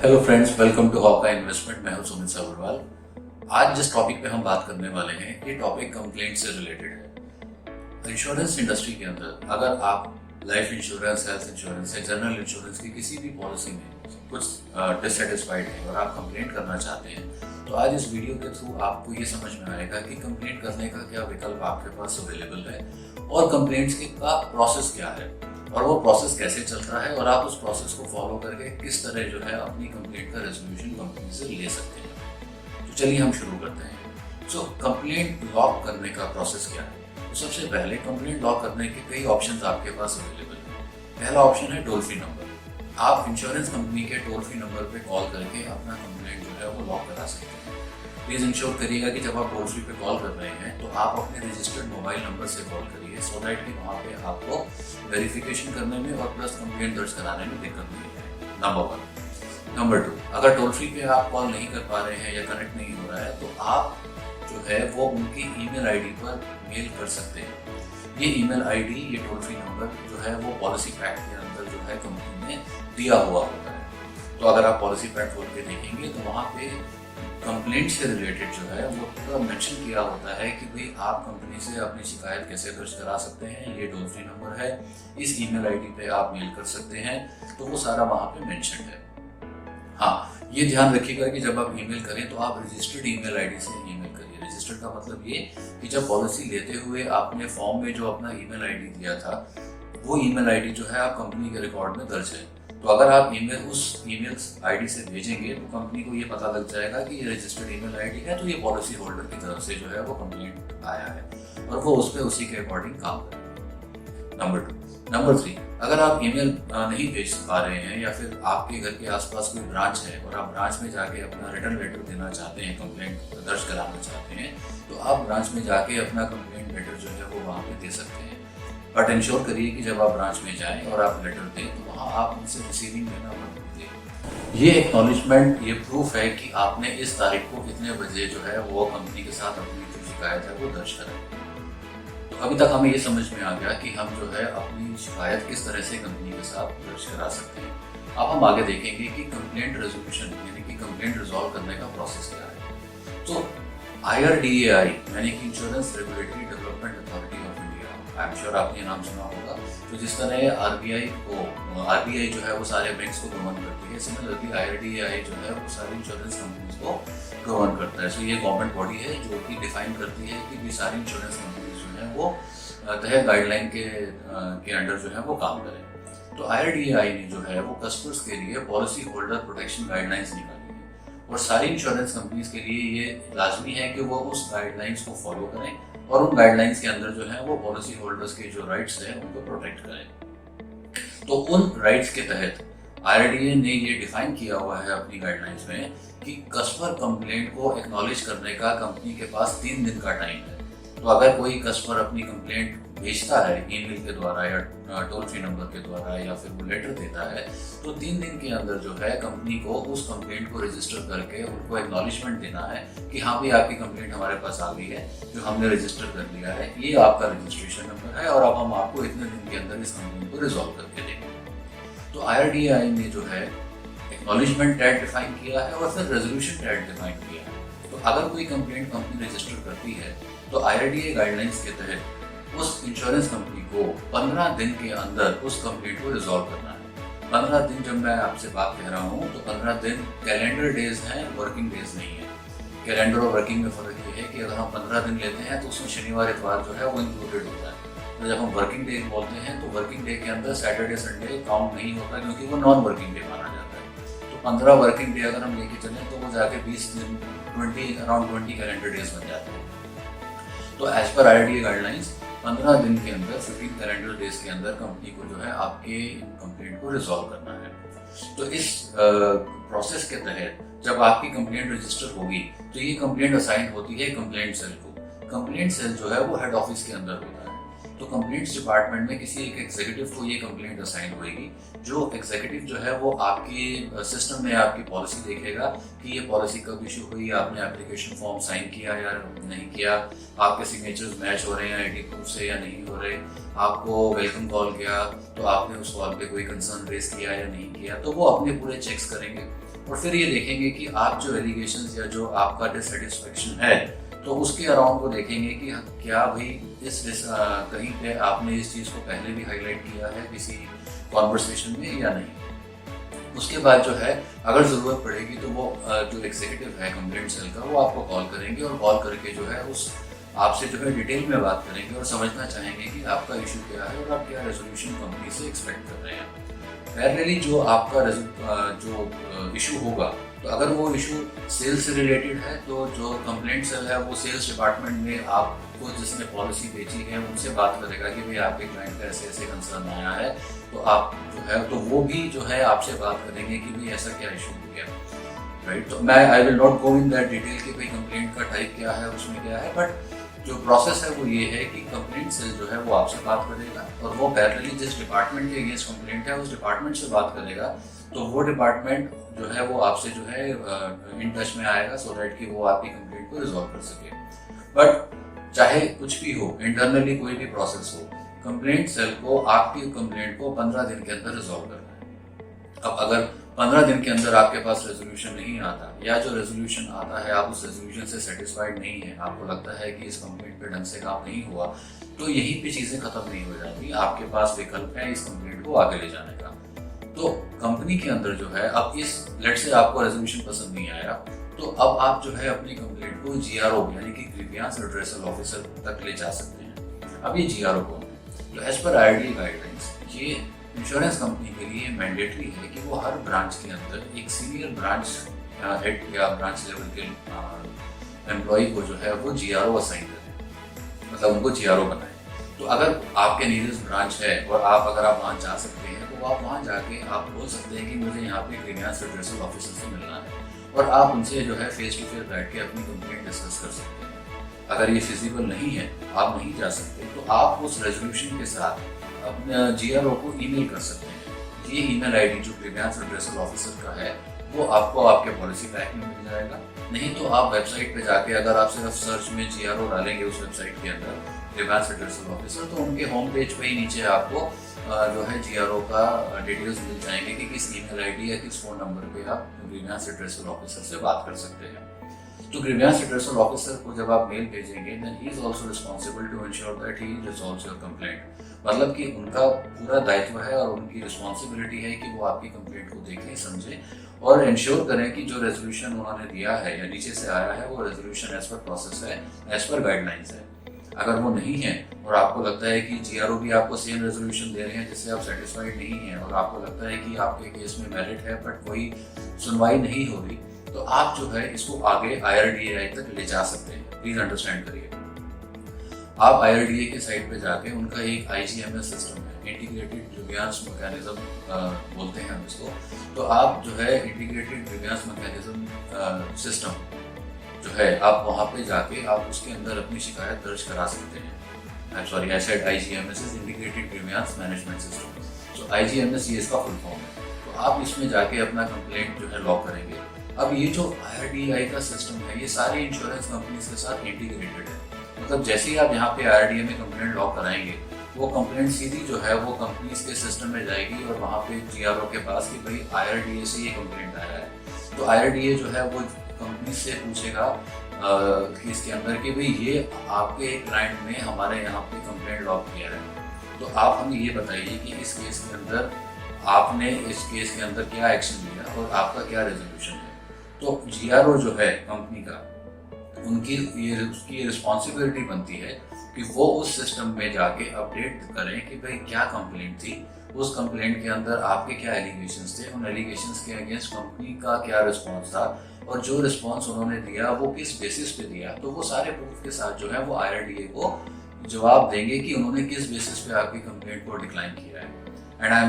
Hello friends, welcome to Hawka investment. मैं हूं सुमित साबरवाल। आज जिस टॉपिक पे हम बात करने वाले हैं, ये टॉपिक कंप्लेंट से रिलेटेड है। इंश्योरेंस इंडस्ट्री के अंदर अगर आप लाइफ इंश्योरेंस, हेल्थ इंश्योरेंस या जनरल इंश्योरेंस की किसी भी पॉलिसी में कुछ डिससेटिस्फाइड है और आप कंप्लेंट करना चाहते हैं, तो आज इस वीडियो के थ्रू आपको ये समझ में आएगा कि कंप्लेंट करने का क्या विकल्प आपके पास अवेलेबल है और कंप्लेंट्स का प्रोसेस क्या है और वो प्रोसेस कैसे चलता है और आप उस प्रोसेस को फॉलो करके किस तरह जो है अपनी कंप्लेंट का रेजोल्यूशन कंपनी से ले सकते हैं। तो चलिए हम शुरू करते हैं। सो कंप्लेंट लॉक करने का प्रोसेस क्या है? तो सबसे पहले कंप्लेंट लॉक करने के कई ऑप्शंस आपके पास अवेलेबल है। पहला ऑप्शन है टोल फ्री नंबर। आप इंश्योरेंस कंपनी के टोल फ्री नंबर पे कॉल करके अपना कंप्लेंट जो है वो लॉक करा सकते हैं। प्लीज इंश्योर करिएगा कि जब आप टोल फ्री पे कॉल कर रहे हैं तो आप अपने रजिस्टर्ड मोबाइल नंबर से कॉल करिए, सो दैट कि वहाँ पे आपको वेरिफिकेशन करने में और प्लस कंप्लेंट दर्ज कराने में दिक्कत नहीं है। नंबर 1। नंबर 2, अगर टोल फ्री पे आप कॉल नहीं कर पा रहे हैं या कनेक्ट नहीं हो रहा है तो आप जो है वो उनकी ईमेल आईडी पर मेल कर सकते हैं। ये ईमेल आईडी, ये टोल फ्री नंबर जो है वो पॉलिसी पैक के अंदर जो है कंपनी ने दिया हुआ होता है। तो अगर आप पॉलिसी पैक खोल के देखेंगे तो वहाँ पे कंप्लेंट से रिलेटेड जो है वो पूरा मेंशन किया होता है कि भाई आप कंपनी से अपनी शिकायत कैसे दर्ज करा सकते हैं, ये टोल फ्री नंबर है, इस ईमेल आईडी पे आप मेल कर सकते हैं। तो वो सारा वहाँ पे मेंशन है। हाँ, ये ध्यान रखिएगा कि जब आप ईमेल करें तो आप रजिस्टर्ड ईमेल आईडी से ईमेल करिए। रजिस्टर्ड का मतलब ये कि जब पॉलिसी लेते हुए आपने फॉर्म में जो अपना ईमेल आईडी दिया था वो ईमेल आईडी जो है आप कंपनी के रिकॉर्ड में दर्ज है। तो अगर आप ईमेल उस ईमेल आईडी से भेजेंगे तो कंपनी को ये पता लग जाएगा कि ये रजिस्टर्ड ईमेल आईडी है, तो ये पॉलिसी होल्डर की तरफ से जो है वो कंप्लेंट आया है और वो उस पर उसी के अकॉर्डिंग काम करेंगे। नंबर 2। नंबर 3, अगर आप ईमेल नहीं भेज पा रहे हैं या फिर आपके घर के आसपास कोई ब्रांच है और आप ब्रांच में जाके अपना रिटर्न लेटर देना चाहते हैं, कंप्लेंट दर्ज कराना चाहते हैं, तो आप ब्रांच में जाके अपना कंप्लेंट लेटर जो है वो वहाँ पे दे सकते हैं। बट इंश्योर करिए कि जब आप ब्रांच में जाएं और आप लेटर दें तो वहाँ आप उनसे रिसीविंग लेना मत भूलिए। ये एक्नॉलेजमेंट, ये प्रूफ है कि आपने इस तारीख को कितने बजे जो है वो कंपनी के साथ अपनी जो शिकायत है वो दर्ज करें। तो अभी तक हमें ये समझ में आ गया कि हम जो है अपनी शिकायत किस तरह से कंपनी के साथ दर्ज करा सकते हैं। अब हम आगे देखेंगे कि कंप्लेंट रेजोल्यूशन यानी कि कंप्लेंट रिजॉल्व करने का प्रोसेस क्या है। तो IRDAI यानी कि insurance regulatory development authority of India, I am sure आपने नाम सुना होगा। तो जिस तरह RBI जो है वो सारे बैंक्स को गवर्न करती है, सिमिलरली IRDAI जो है वो सारी इंश्योरेंस कंपनीज को गवर्न करता है। सो ये गवर्नमेंट बॉडी है जो कि डिफाइन करती है कि भी सारी इंश्योरेंस कंपनीज जो है वो तय गाइडलाइन के अंडर जो है वो काम करें। तो IRDAI ने जो है वो कस्टमर्स के लिए पॉलिसी होल्डर प्रोटेक्शन गाइडलाइंस निकाली है और सारी इंश्योरेंस कंपनीज के लिए ये लाजमी है कि वो उस गाइडलाइंस को फॉलो करें और उन गाइडलाइंस के अंदर जो है वो पॉलिसी होल्डर्स के जो राइट्स हैं उनको प्रोटेक्ट करें। तो उन राइट्स के तहत IRDAI ने ये डिफाइन किया हुआ है अपनी गाइडलाइंस में कि कस्टमर कंप्लेंट को एक्नॉलेज करने का कंपनी के पास 3 दिन का टाइम है। तो अगर कोई कस्टमर अपनी कंप्लेंट भेजता है ईमेल के द्वारा या टोल फ्री नंबर के द्वारा या फिर वो लेटर देता है, तो 3 दिन के अंदर जो है कंपनी को उस कंप्लेंट को रजिस्टर करके उनको एक्नॉलेजमेंट देना है कि हाँ भाई आपकी कंप्लेंट हमारे पास आ गई है, जो हमने रजिस्टर कर लिया है, ये आपका रजिस्ट्रेशन नंबर है और अब हम आपको इतने दिन के अंदर इस कंप्लेंट को रिजॉल्व करके देंगे। तो IRDAI ने जो है एक्नॉलेजमेंट टैग डिफाइन किया है और फिर रेजोल्यूशन टैग डिफाइन किया है। तो अगर कोई कंप्लेंट कंपनी रजिस्टर करती है तो IRDAI गाइडलाइंस के तहत उस इंश्योरेंस कंपनी को 15 दिन के अंदर उस कंप्लेंट को रिजॉल्व करना है। 15 दिन जब मैं आपसे बात कह रहा हूँ तो 15 दिन कैलेंडर डेज हैं, वर्किंग डेज नहीं है। कैलेंडर और वर्किंग में फर्क ये है कि अगर हम 15 दिन लेते हैं तो उसमें शनिवार इतवार जो है वो इंक्लूडेड होता है। तो जब हम वर्किंग डे बोलते हैं तो वर्किंग डे के अंदर सैटरडे संडे काउंट नहीं होता क्योंकि वो नॉन वर्किंग डे माना जाता है। तो 15 वर्किंग डे अगर हम लेके चलें तो वो जाके 20 दिन अराउंड 20 कैलेंडर डेज बन जाते हैं। तो एज पर IRDAI गाइडलाइंस 15 दिन के अंदर 15 कैलेंडर डेज के अंदर कंपनी को जो है आपके कंप्लेंट को रिजॉल्व करना है। तो इस प्रोसेस के तहत जब आपकी कंप्लेंट रजिस्टर होगी तो ये कंप्लेंट असाइन होती है कंप्लेंट सेल को। कंप्लेंट सेल जो है वो हेड ऑफिस के अंदर होता है। तो कंप्लेंट्स डिपार्टमेंट में किसी एक एग्जीक्यूटिव को ये कंप्लेंट असाइन होगी। जो एग्जीक्यूटिव जो है वो आपकी सिस्टम में आपकी पॉलिसी देखेगा कि ये पॉलिसी कब इशू हुई, आपने एप्लीकेशन फॉर्म साइन किया या नहीं किया, आपके सिग्नेचर्स मैच हो रहे हैं आईडी प्रूफ से या नहीं हो रहे, आपको वेलकम कॉल किया तो आपने उस कॉल पे कोई कंसर्न रेज किया या नहीं किया। तो वो अपने पूरे चेक्स करेंगे और फिर ये देखेंगे कि आप जो एलिगेशंस या जो आपका डिससेटिस्फेक्शन है तो उसके अराउंड वो देखेंगे कि क्या भाई कहीं पे आपने इस चीज़ को पहले भी हाईलाइट किया है किसी कॉन्वर्सेशन में या नहीं। उसके बाद जो है अगर ज़रूरत पड़ेगी तो वो जो एग्जीक्यूटिव है कंप्लेंट सेल का वो आपको कॉल करेंगे और कॉल करके जो है उस आपसे जो है डिटेल में बात करेंगे और समझना चाहेंगे कि आपका इशू क्या है और आप क्या रेजोल्यूशन कंपनी से एक्सपेक्ट कर रहे हैं। पैरेलली जो आपका जो इशू होगा, तो अगर वो इशू सेल्स से रिलेटेड है तो जो कंप्लेंट सेल है वो सेल्स डिपार्टमेंट में आपको जिसने पॉलिसी बेची है उनसे बात करेगा कि भाई आपके क्लाइंट का ऐसे ऐसे कंसर्न आया है, तो आप जो है तो वो भी जो है आपसे बात करेंगे कि भाई ऐसा क्या इशू हो गया, राइट। तो मैं I will not go in that detail कि भाई कंप्लेंट का टाइप क्या है, उसमें क्या है, बट जो प्रोसेस है वो ये है कि कंप्लेंट सेल जो है वो आपसे बात करेगा और वो पैरेलली जिस डिपार्टमेंट के अगेंस्ट कंप्लेंट है उस डिपार्टमेंट से बात करेगा, तो वो डिपार्टमेंट जो है वो आपसे जो है इन टच में आएगा सो दैट कि वो आपकी कंप्लेंट को रिजॉल्व कर सके। बट चाहे कुछ भी हो, इंटरनली कोई भी प्रोसेस हो, कंप्लेंट सेल को आपकी कंप्लेंट को 15 दिन के अंदर रिजॉल्व करना है। अब अगर 15 दिन के अंदर आपके पास रेजोल्यूशन नहीं आता या जो रेजोल्यूशन आता है आप उस रेजोल्यूशन से सेटिस्फाइड नहीं है, आपको लगता है कि इस कंप्लेंट पे ढंग से काम नहीं हुआ, तो यहीं पे चीजें खत्म नहीं हो जाती। आपके पास विकल्प है इस कंप्लेंट को आगे ले जाने का। तो कंपनी के अंदर जो है अब इस लेट से आपको रेजोल्यूशन पसंद नहीं आया, तो अब आप जो है अपनी कंप्लेंट को जीआरओ यानी कि ग्रीवियंस रिड्रेसल ऑफिसर तक ले जा सकते हैं। अब ये जीआरओ कौन है? तो एज पर आईआरडीए गाइडलाइंस ये इंश्योरेंस कंपनी के लिए मैंडेटरी है कि वो हर ब्रांच के अंदर एक सीनियर ब्रांच हेड या ब्रांच लेवल के एम्प्लॉय को जो है वो जीआरओ असाइन करें, मतलब उनको जीआरओ बनाए। तो अगर आपके नियरेस्ट ब्रांच है और अगर आप वहाँ जा सकते हैं तो आप वहाँ जाके आप बोल सकते हैं कि मुझे यहाँ पे ग्रीवियंस रिड्रेसल ऑफिसर से मिलना है और आप उनसे जो है फेस टू फेस बैठ के अपनी कंप्लेंट डिस्कस कर सकते हैं। अगर ये फिजिबल नहीं है, आप नहीं जा सकते, तो आप उस रेजोल्यूशन के साथ अपने जीआरओ को ईमेल कर सकते हैं। ये ईमेल आईडी जो ग्रीवियंस रिड्रेसल ऑफिसर का है वो आपको आपके पॉलिसी पैक में मिल जाएगा। नहीं तो आप वेबसाइट पे जाके अगर आप सिर्फ सर्च में जीआरओ डालेंगे उस वेबसाइट के अंदर ग्रीवियंस रिड्रेसल ऑफिसर, तो उनके होम पेज पे ही नीचे आपको जो है जीआरओ का डिटेल्स मिल जाएंगे कि किस ईमेल आईडी या किस फोन नंबर पे आप ग्रीवियंस रिड्रेसल ऑफिसर से बात कर सकते हैं। तो ग्रीवियंस रिड्रेसल ऑफिसर को जब आप मेल भेजेंगे then he is also responsible to ensure that he resolves your complaint. मतलब कि उनका पूरा दायित्व है और उनकी रिस्पांसिबिलिटी है कि वो आपकी कंप्लेंट को देखें, समझें और इंश्योर करें कि जो रेजोल्यूशन उन्होंने दिया है या नीचे से आया है वो रेजोल्यूशन एज पर प्रोसेस है, एज पर गाइडलाइंस है। अगर वो नहीं है और आपको लगता है कि जीआरओ भी आपको सेम रेजोल्यूशन दे रहे हैं जिससे आप सेटिस्फाइड नहीं है और आपको लगता है कि आपके केस में मेरिट है बट वही सुनवाई नहीं हो रही, तो आप जो है इसको आगे आईआरडीए तक ले जा सकते हैं। प्लीज अंडरस्टैंड करिए, आप आईआरडीए के साइट पे जाके उनका एक आईजीएमएस सिस्टम है, इंटीग्रेटेड ग्रीवियंस मैकेनिज्म बोलते हैं हम इसको। तो आप जो है इंटीग्रेटेड ग्रीवियंस मैकेनिज्म सिस्टम जो है आप वहाँ पे जाके आप उसके अंदर अपनी शिकायत दर्ज करा सकते हैं। Sorry, I said IGMS is integrated grievance management system. तो आईजीएमएस ये इसका फुल फॉर्म है। तो आप इसमें जाके अपना कंप्लेंट जो है लॉक करेंगे। अब ये जो आईआरडीआई का सिस्टम है ये सारी इंश्योरेंस कंपनीज के साथ इंटीग्रेटेड है। मतलब जैसे ही आप यहाँ पे आईआरडीए में कंप्लेंट लॉक कराएंगे वो कंप्लेंट सीधी जो है वो कंपनीज के सिस्टम में जाएगी और वहाँ पे जीआरओ के पास कि भाई आईआरडीए से ये कंप्लेंट आया है। तो आईआरडीए जो है वो कंपनी से पूछेगा कि इसके अंदर कि भाई ये आपके क्लाइंट ने हमारे यहाँ पे कंप्लेंट लॉक किया है, तो आप हमें ये बताइए कि इस केस के अंदर आपने इस केस के अंदर क्या एक्शन लिया और आपका क्या रेजोल्यूशन है। तो जीआरओ जो है कंपनी का उसकी रिस्पॉन्सिबिलिटी बनती है कि वो उस सिस्टम में जाके अपडेट करें कि भाई क्या कंप्लेंट थी, उस कंप्लेंट के अंदर आपके क्या एलिगेशंस थे, उन एलिगेशंस के अगेंस्ट कंपनी का क्या रिस्पॉन्स था और जो रिस्पॉन्स उन्होंने दिया वो किस बेसिस पे दिया। तो वो सारे प्रूफ के साथ जो है वो आईआरडीए को जवाब देंगे कि उन्होंने किस बेसिस पे आपकी कंप्लेंट को डिक्लाइन किया है। एंड आई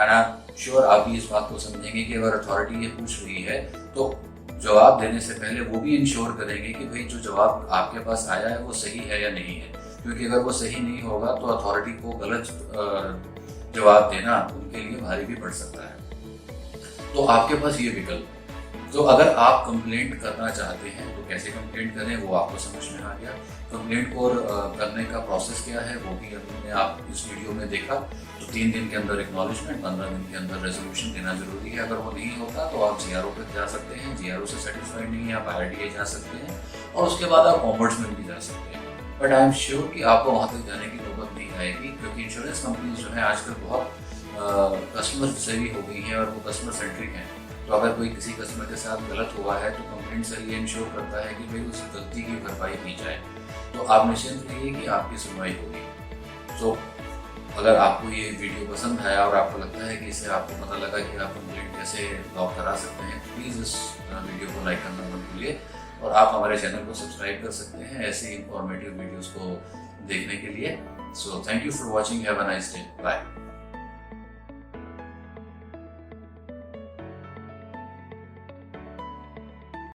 एम श्योर आप भी इस बात को समझेंगे कि अगर अथॉरिटी ये पूछ रही है तो जवाब देने से पहले वो भी इंश्योर करेंगे कि भाई जो जवाब आपके पास आया है वो सही है या नहीं है। क्योंकि अगर वो सही नहीं होगा तो अथॉरिटी को गलत जवाब देना उनके लिए भारी भी पड़ सकता है। तो आपके पास ये विकल्प है। तो अगर आप कंप्लेंट करना चाहते हैं तो कैसे कंप्लेंट करें वो आपको समझ में आ गया। कंप्लेंट को करने का प्रोसेस क्या है वो भी हमने आप इस वीडियो में देखा। तो 3 दिन के अंदर एक्नॉलेजमेंट, 15 दिन के अंदर रेजोल्यूशन देना जरूरी है। अगर वो नहीं होता तो आप GRO पर जा सकते हैं, GRO से सेटिस्फाइड नहीं है आप IRDA जा सकते हैं और उसके बाद आप ऑम्बड्समैन भी जा सकते हैं। बट आई एम श्योर कि आपको वहाँ तक जाने की नौबत नहीं आएगी, क्योंकि इंश्योरेंस कंपनीज जो है आजकल बहुत कस्टमर सेवी हो गई हैं और वो कस्टमर सेंट्रिक हैं। तो अगर कोई किसी कस्टमर के साथ गलत हुआ है तो कंप्लेंट से ये इंश्योर करता है कि भाई उस गलती की भरपाई की जाए। तो आप निश्चिंत रहिए कि आपकी सुनवाई होगी। तो अगर आपको ये वीडियो पसंद आया और आपको लगता है कि इससे आपको पता लगा कि आप कंप्लेंट कैसे लॉक करा सकते हैं, प्लीज़ इस वीडियो को लाइक करना मत भूलिए और आप हमारे चैनल को सब्सक्राइब कर सकते हैं ऐसे इंफॉर्मेटिव वीडियोस को देखने के लिए। So thank you for watching, have a nice day, bye.